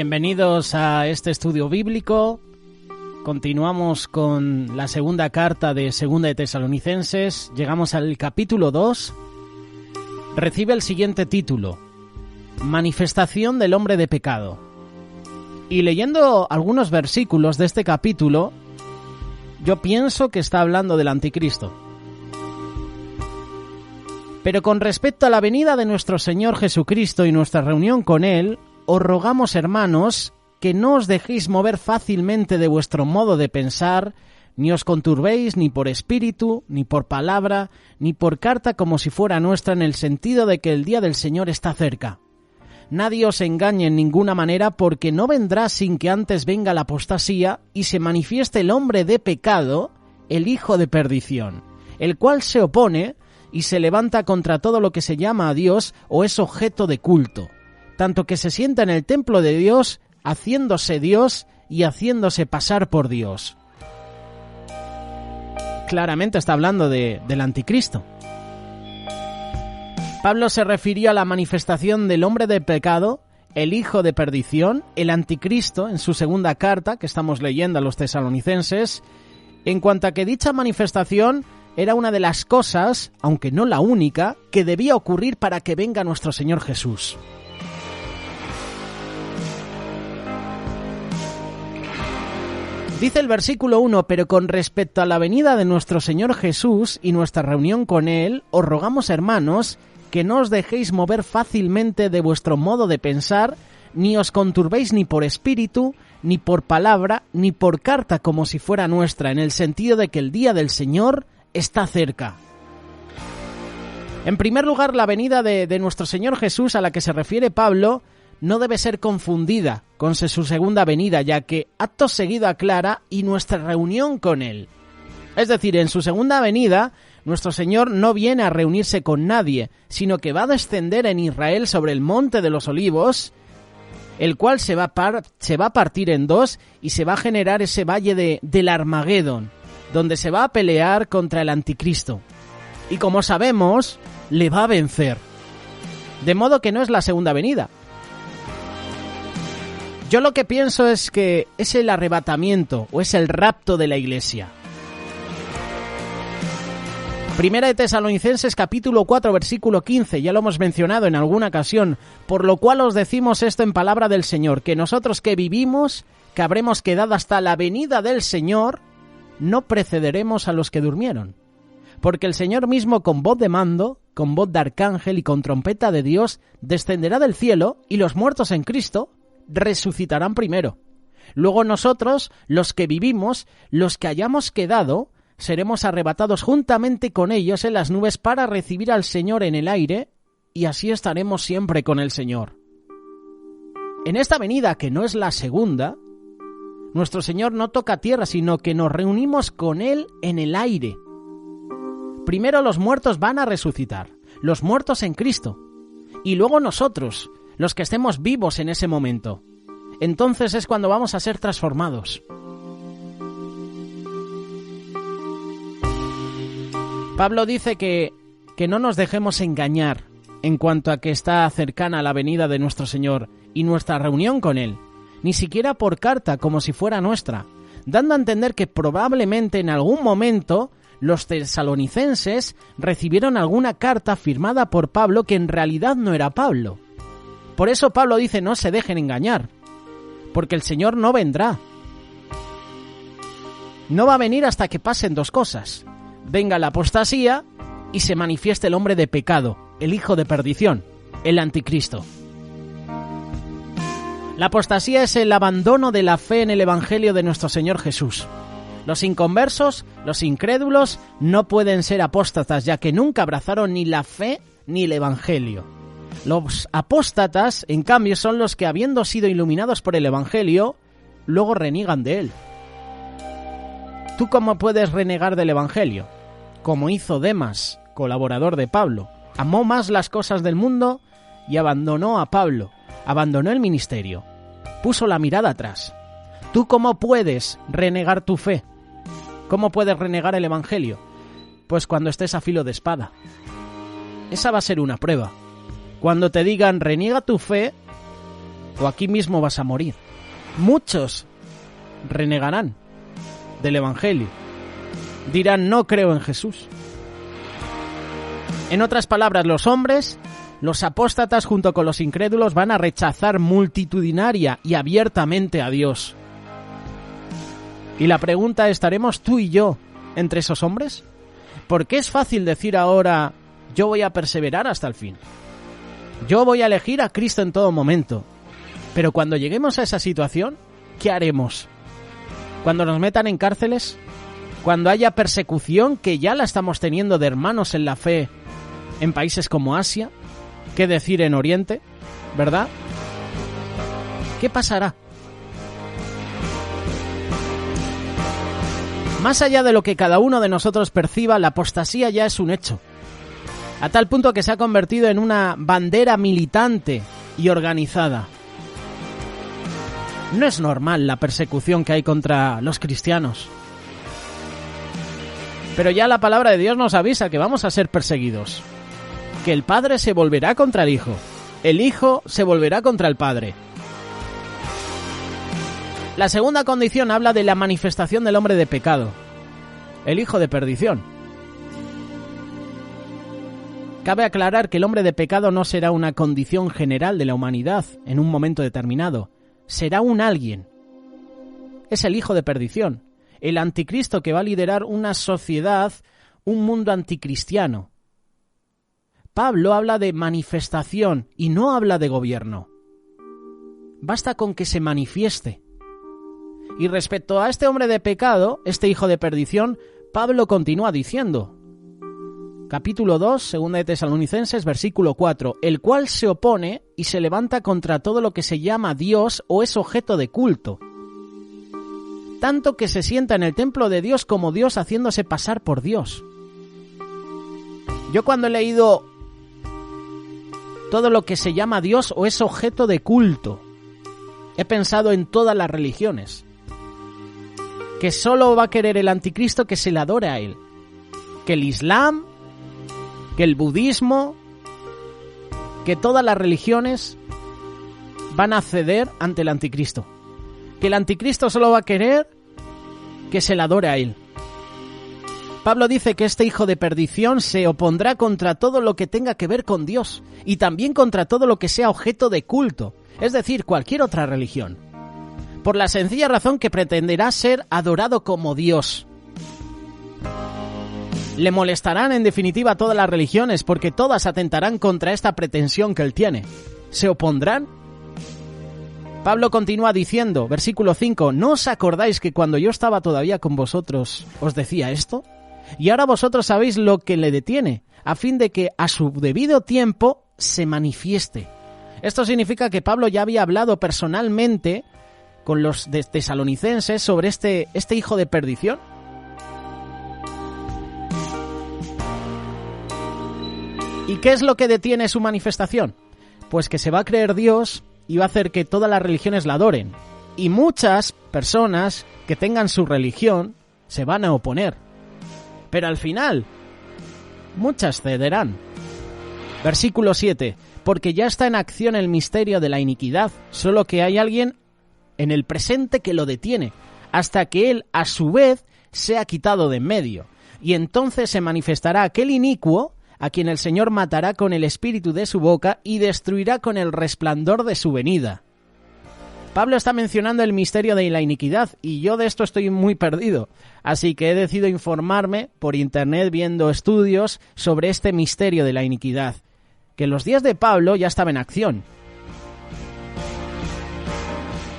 Bienvenidos a este estudio bíblico. Continuamos con la segunda carta de Segunda de Tesalonicenses. Llegamos al capítulo 2. Recibe el siguiente título: Manifestación del hombre de pecado. Y leyendo algunos versículos de este capítulo, yo pienso que está hablando del anticristo. Pero con respecto a la venida de nuestro Señor Jesucristo y nuestra reunión con Él, os rogamos, hermanos, que no os dejéis mover fácilmente de vuestro modo de pensar, ni os conturbéis ni por espíritu, ni por palabra, ni por carta como si fuera nuestra, en el sentido de que el día del Señor está cerca. Nadie os engañe en ninguna manera, porque no vendrá sin que antes venga la apostasía y se manifieste el hombre de pecado, el hijo de perdición, el cual se opone y se levanta contra todo lo que se llama a Dios o es objeto de culto, tanto que se sienta en el templo de Dios, haciéndose Dios y haciéndose pasar por Dios. Claramente está hablando del anticristo. Pablo se refirió a la manifestación del hombre de pecado, el hijo de perdición, el anticristo, en su segunda carta que estamos leyendo a los tesalonicenses, en cuanto a que dicha manifestación era una de las cosas, aunque no la única, que debía ocurrir para que venga nuestro Señor Jesús. Dice el versículo 1, pero con respecto a la venida de nuestro Señor Jesús y nuestra reunión con Él, os rogamos, hermanos, que no os dejéis mover fácilmente de vuestro modo de pensar, ni os conturbéis ni por espíritu, ni por palabra, ni por carta como si fuera nuestra, en el sentido de que el día del Señor está cerca. En primer lugar, la venida de nuestro Señor Jesús, a la que se refiere Pablo, no debe ser confundida con su segunda venida, ya que acto seguido aclara y nuestra reunión con Él. Es decir, en su segunda venida, nuestro Señor no viene a reunirse con nadie, sino que va a descender en Israel sobre el monte de los olivos, el cual se va a partir en dos y se va a generar ese valle del Armagedón, donde se va a pelear contra el anticristo. Y como sabemos, le va a vencer. De modo que no es la segunda venida. Yo lo que pienso es que es el arrebatamiento o es el rapto de la iglesia. Primera de Tesalonicenses capítulo 4 versículo 15, ya lo hemos mencionado en alguna ocasión, por lo cual os decimos esto en palabra del Señor, que nosotros que vivimos, que habremos quedado hasta la venida del Señor, no precederemos a los que durmieron. Porque el Señor mismo con voz de mando, con voz de arcángel y con trompeta de Dios, descenderá del cielo y los muertos en Cristo resucitarán primero. Luego nosotros, los que vivimos, los que hayamos quedado, seremos arrebatados juntamente con ellos en las nubes para recibir al Señor en el aire, y así estaremos siempre con el Señor. En esta venida, que no es la segunda, nuestro Señor no toca tierra, sino que nos reunimos con Él en el aire. Primero los muertos van a resucitar, los muertos en Cristo, y luego nosotros, los que estemos vivos en ese momento. Entonces es cuando vamos a ser transformados. Pablo dice que no nos dejemos engañar en cuanto a que está cercana la venida de nuestro Señor y nuestra reunión con Él, ni siquiera por carta como si fuera nuestra, dando a entender que probablemente en algún momento los tesalonicenses recibieron alguna carta firmada por Pablo que en realidad no era Pablo. Por eso Pablo dice: no se dejen engañar, porque el Señor no vendrá. No va a venir hasta que pasen dos cosas: venga la apostasía y se manifieste el hombre de pecado, el hijo de perdición, el anticristo. La apostasía es el abandono de la fe en el Evangelio de nuestro Señor Jesús. Los inconversos, los incrédulos, no pueden ser apóstatas, ya que nunca abrazaron ni la fe ni el Evangelio. Los apóstatas, en cambio, son los que, habiendo sido iluminados por el Evangelio, luego reniegan de él. ¿Tú cómo puedes renegar del Evangelio? Como hizo Demas, colaborador de Pablo. Amó más las cosas del mundo y abandonó a Pablo, abandonó el ministerio, puso la mirada atrás. ¿Tú cómo puedes renegar tu fe? ¿Cómo puedes renegar el Evangelio? Pues cuando estés a filo de espada. Esa va a ser una prueba. Cuando te digan reniega tu fe, o aquí mismo vas a morir. Muchos renegarán del Evangelio. Dirán, no creo en Jesús. En otras palabras, los hombres, los apóstatas junto con los incrédulos van a rechazar multitudinaria y abiertamente a Dios. Y la pregunta, ¿estaremos tú y yo entre esos hombres? Porque es fácil decir ahora, yo voy a perseverar hasta el fin. Yo voy a elegir a Cristo en todo momento. Pero cuando lleguemos a esa situación, ¿qué haremos? Cuando nos metan en cárceles, cuando haya persecución, que ya la estamos teniendo de hermanos en la fe en países como Asia, ¿qué decir en Oriente? ¿Verdad? ¿Qué pasará? Más allá de lo que cada uno de nosotros perciba, la apostasía ya es un hecho. A tal punto que se ha convertido en una bandera militante y organizada. No es normal la persecución que hay contra los cristianos. Pero ya la palabra de Dios nos avisa que vamos a ser perseguidos. Que el Padre se volverá contra el Hijo se volverá contra el Padre. La segunda condición habla de la manifestación del hombre de pecado, el hijo de perdición. Cabe aclarar que el hombre de pecado no será una condición general de la humanidad en un momento determinado, será un alguien. Es el hijo de perdición, el anticristo que va a liderar una sociedad, un mundo anticristiano. Pablo habla de manifestación y no habla de gobierno. Basta con que se manifieste. Y respecto a este hombre de pecado, este hijo de perdición, Pablo continúa diciendo, capítulo 2, 2 de Tesalonicenses, versículo 4, el cual se opone y se levanta contra todo lo que se llama Dios o es objeto de culto, tanto que se sienta en el templo de Dios como Dios haciéndose pasar por Dios. Yo cuando he leído todo lo que se llama Dios o es objeto de culto, he pensado en todas las religiones, que solo va a querer el anticristo que se le adore a él, que el Islam, que el budismo, que todas las religiones van a ceder ante el anticristo, que el anticristo solo va a querer que se le adore a él. Pablo dice que este hijo de perdición se opondrá contra todo lo que tenga que ver con Dios y también contra todo lo que sea objeto de culto, es decir, cualquier otra religión, por la sencilla razón que pretenderá ser adorado como Dios. Le molestarán en definitiva todas las religiones porque todas atentarán contra esta pretensión que él tiene. ¿Se opondrán? Pablo continúa diciendo, versículo 5, ¿no os acordáis que cuando yo estaba todavía con vosotros os decía esto? Y ahora vosotros sabéis lo que le detiene, a fin de que a su debido tiempo se manifieste. Esto significa que Pablo ya había hablado personalmente con los tesalonicenses sobre este hijo de perdición. ¿Y qué es lo que detiene su manifestación? Pues que se va a creer Dios y va a hacer que todas las religiones la adoren. Y muchas personas que tengan su religión se van a oponer. Pero al final, muchas cederán. Versículo 7. Porque ya está en acción el misterio de la iniquidad, solo que hay alguien en el presente que lo detiene, hasta que él, a su vez, sea quitado de en medio. Y entonces se manifestará aquel inicuo, a quien el Señor matará con el espíritu de su boca y destruirá con el resplandor de su venida. Pablo está mencionando el misterio de la iniquidad y yo de esto estoy muy perdido, así que he decidido informarme por internet viendo estudios sobre este misterio de la iniquidad, que en los días de Pablo ya estaba en acción.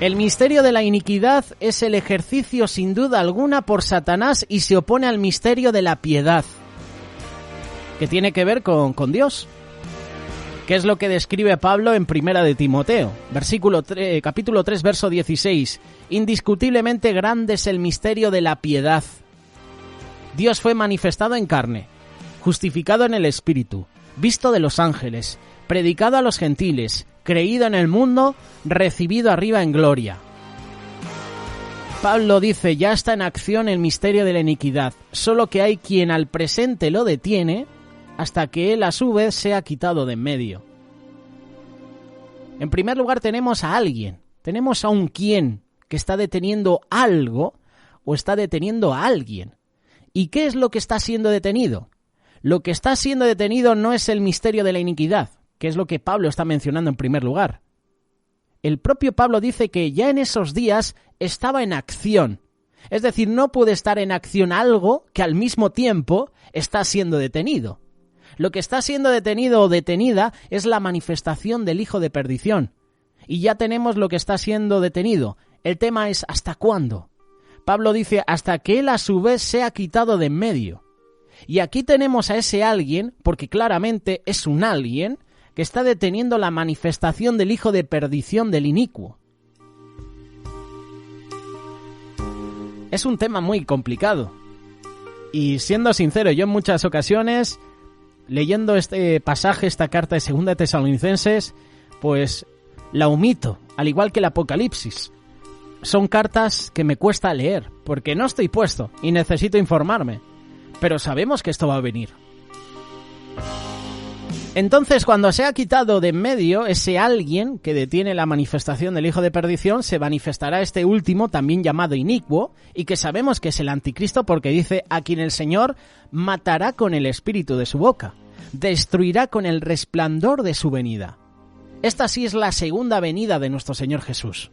El misterio de la iniquidad es el ejercicio sin duda alguna por Satanás y se opone al misterio de la piedad, que tiene que ver con Dios. ¿Qué es lo que describe Pablo en Primera de Timoteo? Capítulo 3, verso 16. Indiscutiblemente grande es el misterio de la piedad. Dios fue manifestado en carne, justificado en el Espíritu, visto de los ángeles, predicado a los gentiles, creído en el mundo, recibido arriba en gloria. Pablo dice, ya está en acción el misterio de la iniquidad, solo que hay quien al presente lo detiene, hasta que él a su vez sea quitado de en medio. En primer lugar tenemos a alguien, tenemos a un quién que está deteniendo algo o está deteniendo a alguien. ¿Y qué es lo que está siendo detenido? Lo que está siendo detenido no es el misterio de la iniquidad, que es lo que Pablo está mencionando en primer lugar. El propio Pablo dice que ya en esos días estaba en acción. Es decir, no puede estar en acción algo que al mismo tiempo está siendo detenido. Lo que está siendo detenido o detenida es la manifestación del hijo de perdición. Y ya tenemos lo que está siendo detenido. El tema es ¿hasta cuándo? Pablo dice hasta que él a su vez sea quitado de en medio. Y aquí tenemos a ese alguien, porque claramente es un alguien, que está deteniendo la manifestación del hijo de perdición del inicuo. Es un tema muy complicado. Y siendo sincero, yo en muchas ocasiones, leyendo este pasaje, esta carta de 2 Tesalonicenses, pues la omito, al igual que el Apocalipsis. Son cartas que me cuesta leer, porque no estoy puesto y necesito informarme. Pero sabemos que esto va a venir. Entonces, cuando se ha quitado de en medio ese alguien que detiene la manifestación del hijo de perdición, se manifestará este último, también llamado inicuo, y que sabemos que es el anticristo porque dice a quien el Señor matará con el espíritu de su boca, destruirá con el resplandor de su venida. Esta sí es la segunda venida de nuestro Señor Jesús.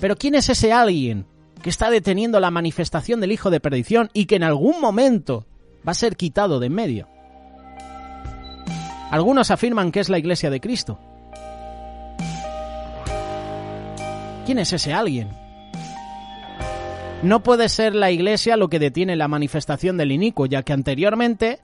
Pero ¿quién es ese alguien que está deteniendo la manifestación del hijo de perdición y que en algún momento va a ser quitado de en medio? Algunos afirman que es la Iglesia de Cristo. ¿Quién es ese alguien? No puede ser la Iglesia lo que detiene la manifestación del inicuo, ya que anteriormente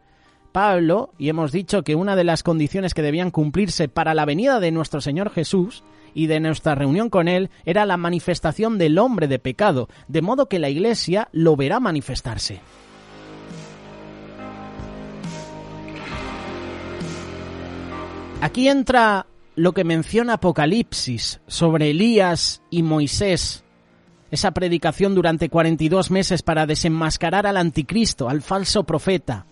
Pablo, y hemos dicho que una de las condiciones que debían cumplirse para la venida de nuestro Señor Jesús y de nuestra reunión con Él era la manifestación del hombre de pecado, de modo que la Iglesia lo verá manifestarse. Aquí entra lo que menciona Apocalipsis sobre Elías y Moisés, esa predicación durante 42 meses para desenmascarar al anticristo, al falso profeta.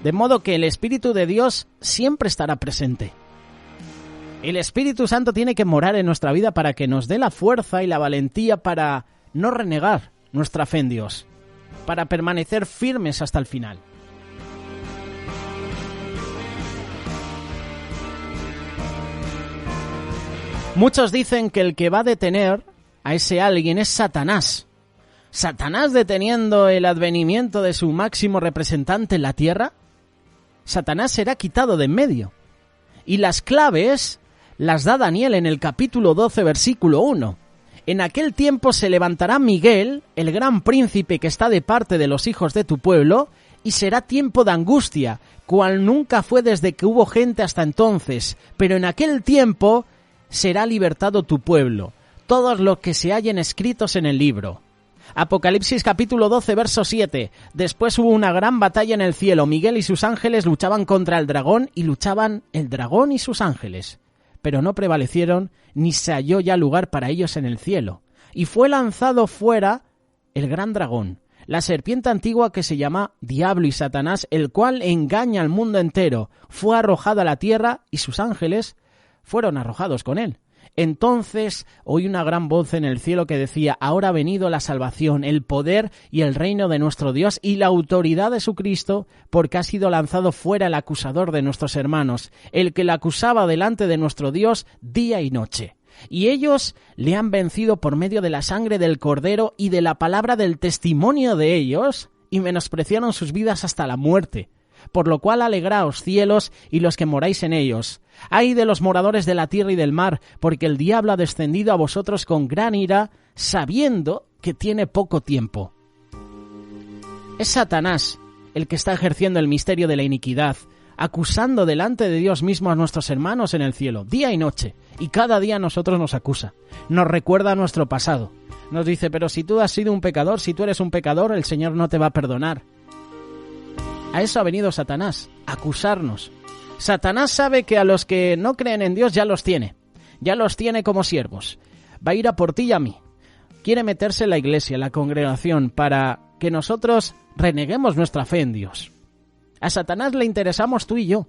De modo que el Espíritu de Dios siempre estará presente. El Espíritu Santo tiene que morar en nuestra vida para que nos dé la fuerza y la valentía para no renegar nuestra fe en Dios, para permanecer firmes hasta el final. Muchos dicen que el que va a detener a ese alguien es Satanás. ¿Satanás deteniendo el advenimiento de su máximo representante en la tierra? Satanás será quitado de en medio. Y las claves las da Daniel en el capítulo 12, versículo 1. En aquel tiempo se levantará Miguel, el gran príncipe que está de parte de los hijos de tu pueblo, y será tiempo de angustia, cual nunca fue desde que hubo gente hasta entonces. Pero en aquel tiempo será libertado tu pueblo, todos los que se hallen escritos en el libro. Apocalipsis capítulo 12, verso 7. Después hubo una gran batalla en el cielo. Miguel y sus ángeles luchaban contra el dragón y luchaban el dragón y sus ángeles. Pero no prevalecieron ni se halló ya lugar para ellos en el cielo. Y fue lanzado fuera el gran dragón, la serpiente antigua que se llama Diablo y Satanás, el cual engaña al mundo entero. Fue arrojado a la tierra y sus ángeles fueron arrojados con él. Entonces oí una gran voz en el cielo que decía: ahora ha venido la salvación, el poder y el reino de nuestro Dios y la autoridad de su Cristo, porque ha sido lanzado fuera el acusador de nuestros hermanos, el que le acusaba delante de nuestro Dios día y noche. Y ellos le han vencido por medio de la sangre del Cordero y de la palabra del testimonio de ellos, y menospreciaron sus vidas hasta la muerte. Por lo cual alegraos, cielos, y los que moráis en ellos. Ay de los moradores de la tierra y del mar, porque el diablo ha descendido a vosotros con gran ira, sabiendo que tiene poco tiempo. Es Satanás el que está ejerciendo el misterio de la iniquidad, acusando delante de Dios mismo a nuestros hermanos en el cielo, día y noche, y cada día a nosotros nos acusa, nos recuerda nuestro pasado, nos dice: pero si tú has sido un pecador, si tú eres un pecador, el Señor no te va a perdonar. A eso ha venido Satanás, a acusarnos. Satanás sabe que a los que no creen en Dios ya los tiene como siervos. Va a ir a por ti y a mí. Quiere meterse en la iglesia, en la congregación, para que nosotros reneguemos nuestra fe en Dios. A Satanás le interesamos tú y yo,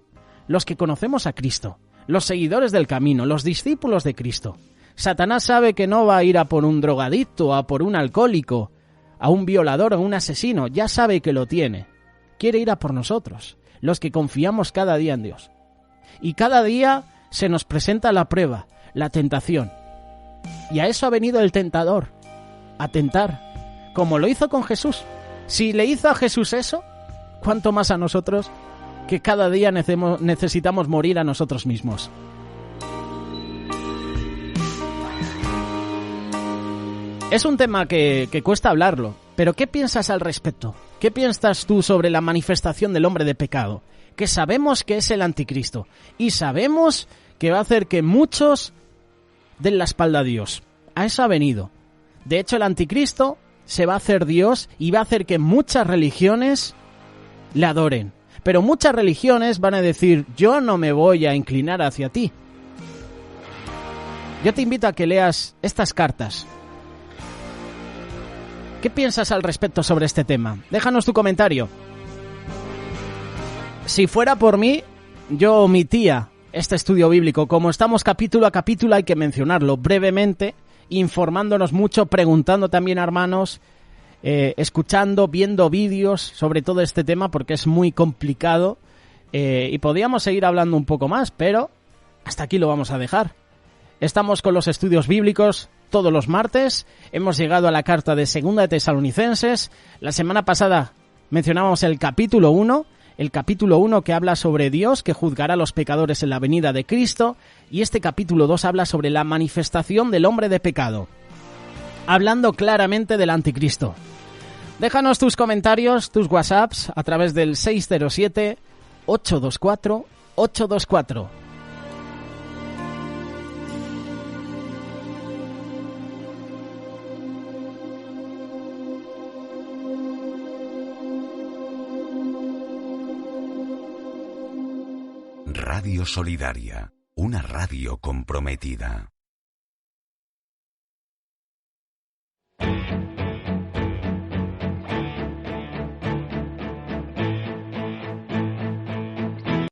los que conocemos a Cristo, los seguidores del camino, los discípulos de Cristo. Satanás sabe que no va a ir a por un drogadicto, a por un alcohólico, a un violador o un asesino. Ya sabe que lo tiene. Quiere ir a por nosotros, los que confiamos cada día en Dios. Y cada día se nos presenta la prueba, la tentación. Y a eso ha venido el tentador, a tentar, como lo hizo con Jesús. Si le hizo a Jesús eso, ¿cuánto más a nosotros, que cada día necesitamos morir a nosotros mismos? Es un tema que cuesta hablarlo, pero ¿qué piensas al respecto? ¿Qué piensas tú sobre la manifestación del hombre de pecado? Que sabemos que es el anticristo y sabemos que va a hacer que muchos den la espalda a Dios. A eso ha venido. De hecho, el anticristo se va a hacer Dios y va a hacer que muchas religiones le adoren. Pero muchas religiones van a decir, yo no me voy a inclinar hacia ti. Yo te invito a que leas estas cartas. ¿Qué piensas al respecto sobre este tema? Déjanos tu comentario. Si fuera por mí, yo omitía este estudio bíblico. Como estamos capítulo a capítulo, hay que mencionarlo brevemente, informándonos mucho, preguntando también a hermanos, escuchando, viendo vídeos sobre todo este tema, porque es muy complicado y podríamos seguir hablando un poco más, pero hasta aquí lo vamos a dejar. Estamos con los estudios bíblicos todos los martes. Hemos llegado a la carta de 2 de Tesalonicenses. La semana pasada mencionábamos el capítulo 1, que habla sobre Dios, que juzgará a los pecadores en la venida de Cristo, y este capítulo 2 habla sobre la manifestación del hombre de pecado, hablando claramente del anticristo. Déjanos tus comentarios, tus WhatsApps, a través del 607-824-824. Radio Solidaria, una radio comprometida.